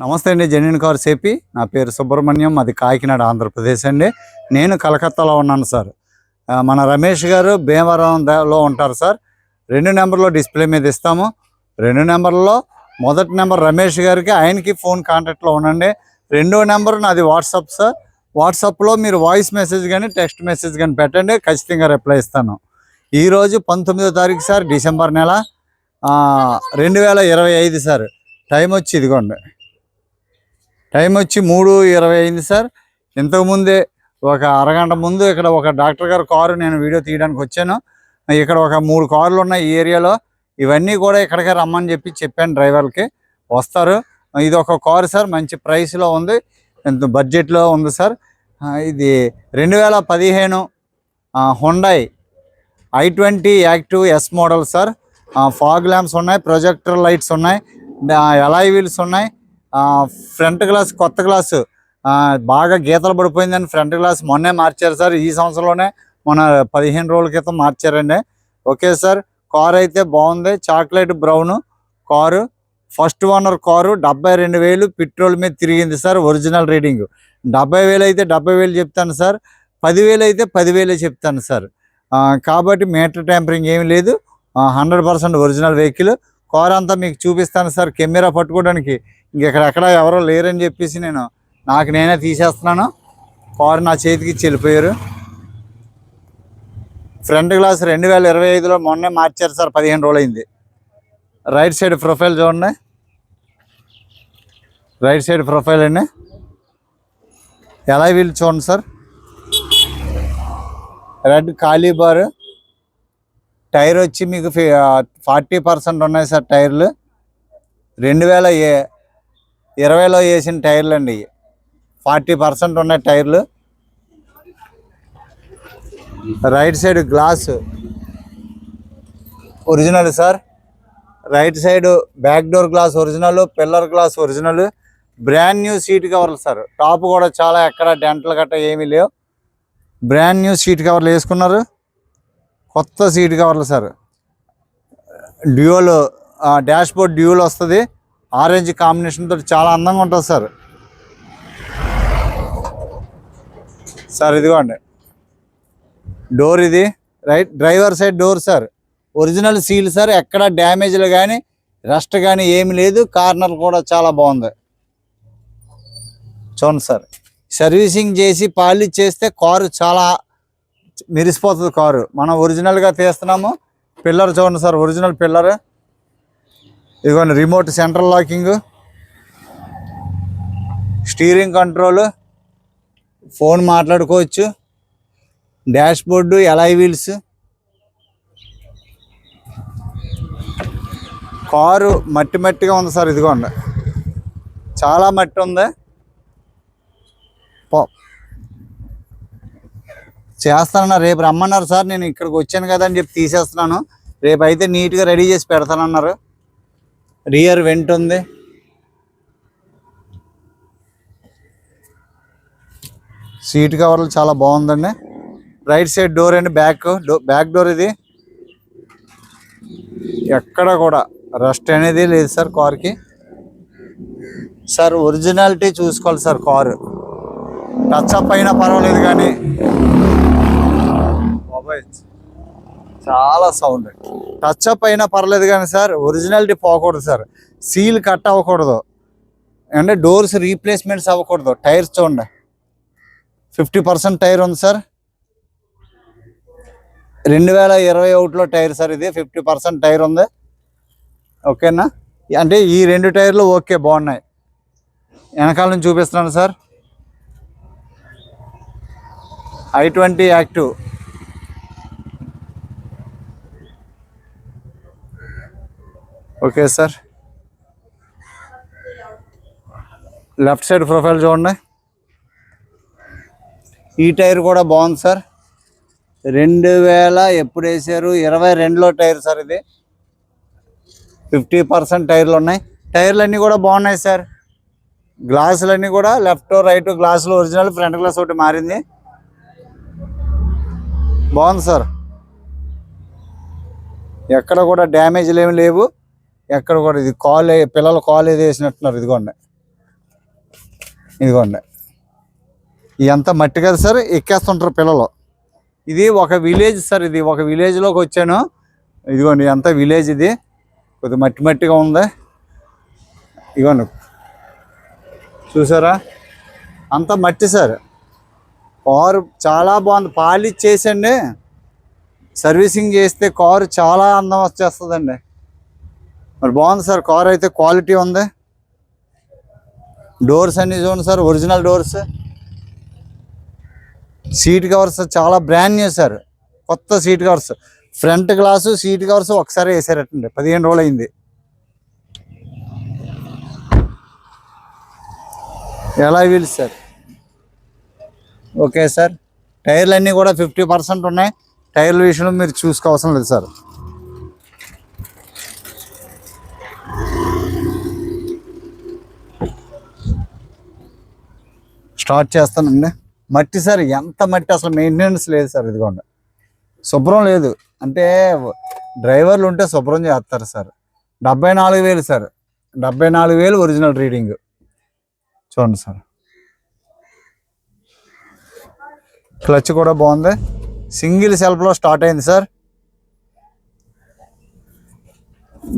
నమస్తే అండి. Genuine cars AP. నా పేరు సుబ్రహ్మణ్యం. అది కాకినాడ, ఆంధ్రప్రదేశ్ అండి. నేను కలకత్తాలో ఉన్నాను సార్. మన రమేష్ గారు భీమవరంలో ఉంటారు సార్. 2 నెంబర్లో డిస్ప్లే మీద ఇస్తాము. 2 నెంబర్లో మొదటి నెంబర్ రమేష్ గారికి, ఆయనకి ఫోన్ కాంటాక్ట్లో ఉండండి. 2వ నెంబర్ నాది వాట్సాప్ సార్. వాట్సాప్లో మీరు వాయిస్ మెసేజ్ కానీ టెక్స్ట్ మెసేజ్ కానీ పెట్టండి, ఖచ్చితంగా రిప్లై ఇస్తాను. ఈరోజు 19వ తారీఖు సార్, డిసెంబర్ నెల 2025 సార్. టైం వచ్చి ఇదిగోండి, టైం వచ్చి 3:20 అయింది సార్. ఇంతకుముందే ఒక అరగంట ముందు ఇక్కడ ఒక డాక్టర్ గారు కారు నేను వీడియో తీయడానికి వచ్చాను. ఇక్కడ ఒక 3 కార్లు ఉన్నాయి ఈ ఏరియాలో. ఇవన్నీ కూడా ఇక్కడికే రమ్మని చెప్పాను డ్రైవర్కి, వస్తారు. ఇది ఒక కారు సార్, మంచి ప్రైస్లో ఉంది, బడ్జెట్లో ఉంది సార్. ఇది 2015 Hyundai i20 active yes model sir. Fog lamps ఉన్నాయి, ప్రొజెక్టర్ లైట్స్ ఉన్నాయి, అలాయ్ వీల్స్ ఉన్నాయి. ఫ్రంట్ గ్లాస్ కొత్త గ్లాసు బాగా గీతలు పడిపోయిందని ఫ్రంట్ గ్లాస్ మొన్నే మార్చారు సార్. ఈ సంవత్సరంలోనే మన 15 రోజుల క్రితం మార్చారండి. Okay sir. కారు అయితే బాగుంది, chocolate brown car. First owner car. 72,000 petrol మీద తిరిగింది సార్. ఒరిజినల్ రీడింగ్ 70,000 అయితే 70,000 చెప్తాను సార్. 10,000 అయితే 10,000 చెప్తాను సార్. కాబట్టి మీటర్ ట్యాంపరింగ్ ఏమి లేదు, 100% ఒరిజినల్ వెహికల్. కారు అంతా మీకు చూపిస్తాను సార్. కెమెరా పట్టుకోవడానికి ఇంకెక్కడెక్కడ ఎవరో లేరని చెప్పేసి నాకు నేనే తీసేస్తున్నాను. కారు నా చేతికి ఇచ్చి వెళ్ళిపోయారు. ఫ్రంట్ గ్లాస్ 2025లో మొన్నే మార్చారు సార్, 15 రోజులు అయింది. రైట్ సైడ్ ప్రొఫైల్ చూడండి, రైట్ సైడ్ ప్రొఫైల్ అండి. ఎలా వీళ్ళు చూడండి సార్. రెడ్ ఖాళీ బార్. టైర్ వచ్చి మీకు 40% ఉన్నాయి సార్ టైర్లు. 2020లో వేసిన టైర్లు అండి. 40% ఉన్నాయి టైర్లు. Right side glass original sir. Right side back door glass original, pillar glass original. Brand new seat కవర్లు సార్. టాప్ కూడా చాలా ఎక్కడ డెంటల్ గట్ట ఏమీ లేవు. బ్రాండ్ న్యూ సీట్ కవర్లు వేసుకున్నారు, కొత్త సీట్ కవర్లు sir. Dual dash board dual వస్తుంది, ఆరెంజ్ కాంబినేషన్ తోటి చాలా అందంగా ఉంటుంది సార్. సార్ ఇదిగోండి డోర్, ఇది right driver side door sir. Original seal sir. ఎక్కడ డ్యామేజ్లు కానీ రస్ట్ కానీ ఏమి లేదు. కార్నర్ కూడా చాలా బాగుంది చూడండి సార్. సర్వీసింగ్ చేసి పాలిష్ చేస్తే కారు చాలా మెరిసిపోతుంది కారు. మనం ఒరిజినల్గా తీస్తున్నాము. పిల్లర్ చూడండి సార్, ఒరిజినల్ పిల్లర్. ఇదిగోండి remote central locking, steering control, phone మాట్లాడుకోవచ్చు, dashboard, alloy wheels. Car మట్టిగా ఉంది సార్. ఇదిగోండి చాలా మట్టి ఉంది. చేస్తానన్నా, రేపు రమ్మన్నారు సార్. నేను ఇక్కడికి వచ్చాను కదా అని చెప్పి తీసేస్తున్నాను. రేపు అయితే నీట్గా రెడీ చేసి పెడతానన్నారు. రియర్ వెంట్ ఉంది. సీట్ కవర్లు చాలా బాగుందండి. రైట్ సైడ్ డోర్ అండి, బ్యాక్ డోర్. ఇది ఎక్కడ కూడా రస్ట్ అనేది లేదు సార్ కార్కి. సార్ ఒరిజినాలిటీ చూసుకోవాలి సార్. కారు టచ్అప్ అయినా పర్వాలేదు కానీ చాలా సౌండ్. టచ్అప్ అయినా పర్లేదు కానీ సార్ ఒరిజినాలిటీ పోకూడదు సార్. సీల్ కట్ అవ్వకూడదు, అంటే డోర్స్ రీప్లేస్మెంట్స్ అవ్వకూడదు. టైర్స్ చూడండి, 50% టైర్ ఉంది సార్. 2021లో టైర్ సార్ ఇది. 50% టైర్ ఉంది. ఓకేనా. అంటే ఈ 2 టైర్లు ఓకే, బాగున్నాయి. వెనకాల నుంచి చూపిస్తున్నాను sir. i20 active. Okay sir. Left side profile చూడండి. ఈ టైర్ కూడా బాగుంది సార్. 2000 ఎప్పుడు వేసారు, 22లో టైర్ సార్ ఇది. 50% టైర్లు ఉన్నాయి. టైర్లు అన్నీ కూడా బాగున్నాయి సార్. గ్లాసులన్నీ కూడా లెఫ్ట్ రైట్ గ్లాసులు ఒరిజినల్. ఫ్రంట్ గ్లాస్ ఒకటి మారింది. బాగుంది సార్. ఎక్కడ కూడా డ్యామేజ్లు ఏమి లేవు. ఎక్కడ కూడా ఇది పిల్లలు కాల్ ఏది వేసినట్టున్నారు. ఇదిగోండి ఇదిగోండి ఇదంతా మట్టి కదా సార్, ఎక్కేస్తుంటారు పిల్లలు. ఇది ఒక విలేజ్ సార్, ఇది ఒక విలేజ్లోకి వచ్చాను. ఇదిగోండి అంతా విలేజ్, ఇది కొద్దిగా మట్టి మట్టిగా ఉంది. ఇదిగోండి చూసారా, అంతా మట్టి సార్. కారు చాలా బాగుంది, పాలిష్ చేసండి సర్వీసింగ్ చేస్తే కారు చాలా అందం వచ్చేస్తుందండి. మరి బాగుంది సార్, కారు అయితే క్వాలిటీ ఉంది. డోర్స్ అన్నీ చూడండి sir, original doors. Seat covers చాలా బ్రాండ్ న్యూ సార్, కొత్త seat covers. Front glass seat covers ఒకసారి వేసారటండి, 15 రోజులు అయింది. ఎలా వీల్స్ సార్, ఓకే సార్. టైర్లు అన్నీ కూడా 50% ఉన్నాయి. టైర్ల విషయంలో మీరు చూసుకోవాల్సిన లేదు సార్. స్టార్ట్ చేస్తానండి. మట్టి సార్, ఎంత మట్టి, అసలు మెయింటెనెన్స్ లేదు సార్. ఇదిగోండి శుభ్రం లేదు, అంటే డ్రైవర్లు ఉంటే శుభ్రం చేస్తారు సార్. 74,000 sir, 74,000 original reading. చూడండి సార్, క్లచ్ కూడా బాగుంది, సింగిల్ సెల్ఫ్లో స్టార్ట్ అయింది సార్.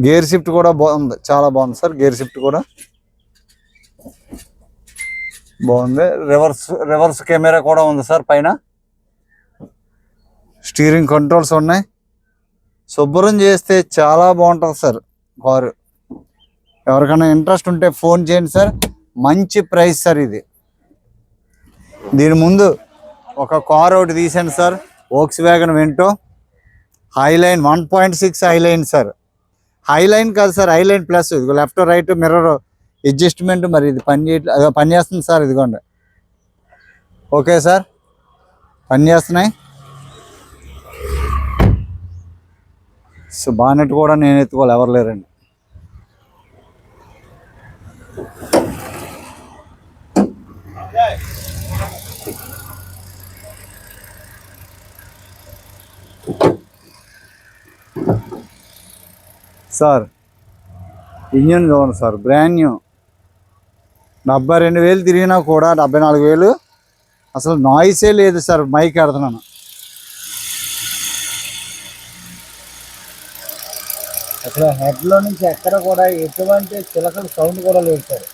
గేర్ షిఫ్ట్ కూడా బాగుంది, చాలా బాగుంది సార్. గేర్ షిఫ్ట్ కూడా బాగుంది. రివర్స్ కెమెరా కూడా ఉంది సార్ పైన. స్టీరింగ్ కంట్రోల్స్ ఉన్నాయి. శుభ్రం చేస్తే చాలా బాగుంటుంది సార్ కారు. ఎవరికైనా ఇంట్రెస్ట్ ఉంటే ఫోన్ చేయండి సార్, మంచి ప్రైస్ సార్ ఇది. దీని ముందు ఒక కార్ ఒకటి తీసాను sir, Volkswagen Vento highline 1.6 highline sir. Highline కాదు సార్, హైలైన్ ప్లస్. ఇదిగో లెఫ్ట్ రైట్ మిర్రర్ అడ్జస్ట్మెంట్, మరి ఇది పని చేస్తుంది సార్. ఇదిగోండి ఓకే సార్, పని చేస్తున్నాయి. సో బానెట్ కూడా నేను ఎత్తుకోవాలి, ఎవరు లేరండి. సార్ ఇంజన్ చూడండి సార్, బ్రాండ్ న్యూ. 72,000 తిరిగినా కూడా 74,000 అసలు నాయిసే లేదు సార్. మైక్ ఎడుతున్నాను. అసలు హెడ్లో నుంచి ఎక్కడ కూడా ఎటువంటి చిలకల సౌండ్ కూడా లేదు సార్.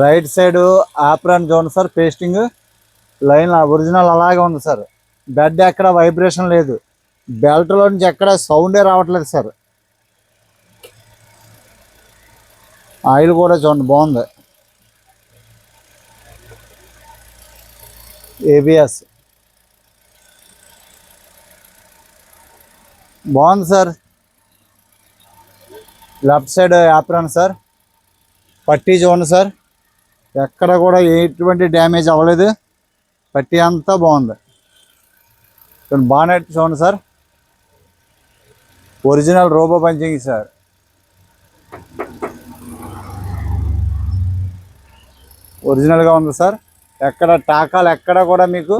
రైట్ సైడ్ ఆప్రాన్ చూడండి సార్, పేస్టింగ్ లైన్ ఒరిజినల్ అలాగే ఉంది సార్. బెడ్ ఎక్కడ వైబ్రేషన్ లేదు, బెల్ట్లో నుంచి ఎక్కడ సౌండే రావట్లేదు సార్. ఆయిల్ కూడా చూడండి బాగుంది. ఏబిఎస్ బాగుంది sir. Left side apron sir, పట్టీ చూడండి సార్, ఎక్కడ కూడా ఎటువంటి డ్యామేజ్ అవ్వలేదు. పట్టీ అంతా బాగుంది. బానెట్ చూడండి sir, original robo punching sir. ఒరిజినల్గా ఉంది సార్. ఎక్కడ టాకాలు ఎక్కడ కూడా మీకు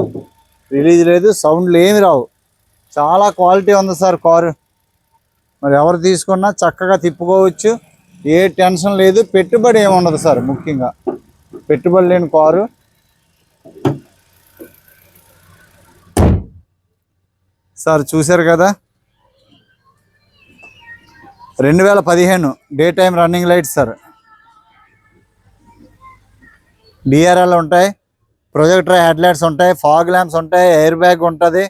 రిలీజ్ లేదు, సౌండ్లు ఏమి రావు. చాలా క్వాలిటీ ఉంది సార్ కారు. మరి ఎవరు తీసుకున్నా చక్కగా తిప్పుకోవచ్చు, ఏ టెన్షన్ లేదు. పెట్టుబడి ఏమి ఉండదు సార్, ముఖ్యంగా పెట్టుబడి లేని కారు. సార్ చూశారు కదా, 2015 day time running lights sir. DRL ఉంటాయి, ప్రొజెక్టర్ హెడ్ లైట్స్ ఉంటాయి, ఫాగ్ ల్యాంప్స్ ఉంటాయి, ఎయిర్ బ్యాగ్ ఉంటుంది,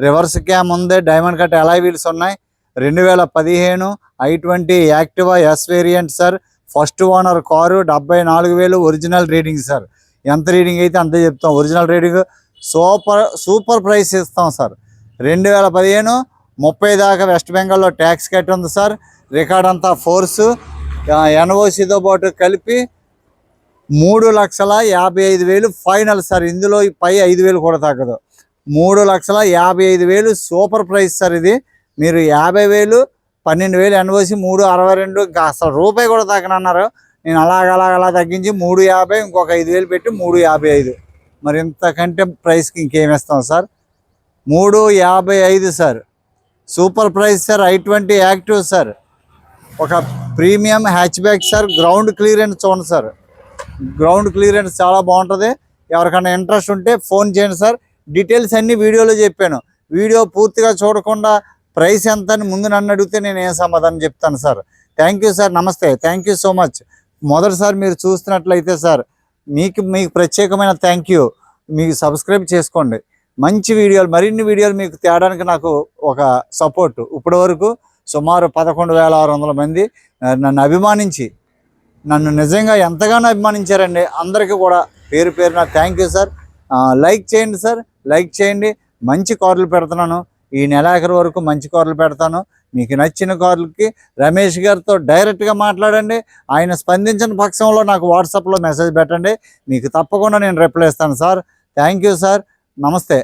రివర్స్ క్యామ్ ఉంది, డైమండ్ కట్ అలాయ్ వీల్స్ ఉన్నాయి. 2015 i20 Activa yes variant sir. First owner car, 74,000 original reading sir. ఎంత reading అయితే అంతే చెప్తాం. ఒరిజినల్ రీడింగ్ సూపర్ ప్రైస్ ఇస్తాం సార్. 2015 30 దాకా వెస్ట్ బెంగాల్లో ట్యాక్స్ కట్ ఉంది సార్. రికార్డ్ అంతా ఫోర్సు, ఎన్ఓసితో పాటు కలిపి 3,55,000 ఫైనల్ సార్. ఇందులో పై 5,000 కూడా తగ్గదు. 3,55,000 సూపర్ ప్రైస్ సార్ ఇది. మీరు 50,000 12,000 ఎన్ఓసి 3,62, ఇంకా అసలు రూపాయి కూడా తగ్గనన్నారు. నేను అలా తగ్గించి 3,50, ఇంకొక 5,000 పెట్టి 3,55. మరి ఇంతకంటే ప్రైస్కి ఇంకేమిస్తాం sir. 3,55 sir, super price sir. i20 active sir, ఒక premium hatchback sir. Ground clearance చూడండి సార్, గ్రౌండ్ క్లియరెన్స్ చాలా బాగుంటుంది. ఎవరికైనా ఇంట్రెస్ట్ ఉంటే ఫోన్ చేయండి సార్. డీటెయిల్స్ అన్నీ వీడియోలో చెప్పాను. వీడియో పూర్తిగా చూడకుండా ప్రైస్ ఎంత అని ముందు నన్ను అడిగితే నేను ఏం సమాధానం చెప్తాను సార్. థ్యాంక్ యూ సార్, నమస్తే, థ్యాంక్ యూ సో మచ్. మొదటిసారి మీరు చూస్తున్నట్లయితే సార్ మీకు ప్రత్యేకమైన థ్యాంక్ యూ. మీకు సబ్స్క్రైబ్ చేసుకోండి. మంచి వీడియోలు, మరిన్ని వీడియోలు మీకు తేడానికి నాకు ఒక సపోర్ట్. ఇప్పటి వరకు సుమారు 11,600 మంది నన్ను అభిమానించి, నన్ను నిజంగా ఎంతగానో అభిమానించారండి. అందరికీ కూడా పేరు పేరున థ్యాంక్ యూ సార్. లైక్ చేయండి సార్, లైక్ చేయండి. మంచి కార్లు పెడుతున్నాను. ఈ నెలాఖరు వరకు మంచి కార్లు పెడతాను. మీకు నచ్చిన కార్లకి రమేష్ గారితో డైరెక్ట్గా మాట్లాడండి. ఆయన స్పందించిన పక్షంలో నాకు వాట్సాప్లో మెసేజ్ పెట్టండి. మీకు తప్పకుండా నేను రిప్లై ఇస్తాను సార్. థ్యాంక్ యూ సార్, నమస్తే.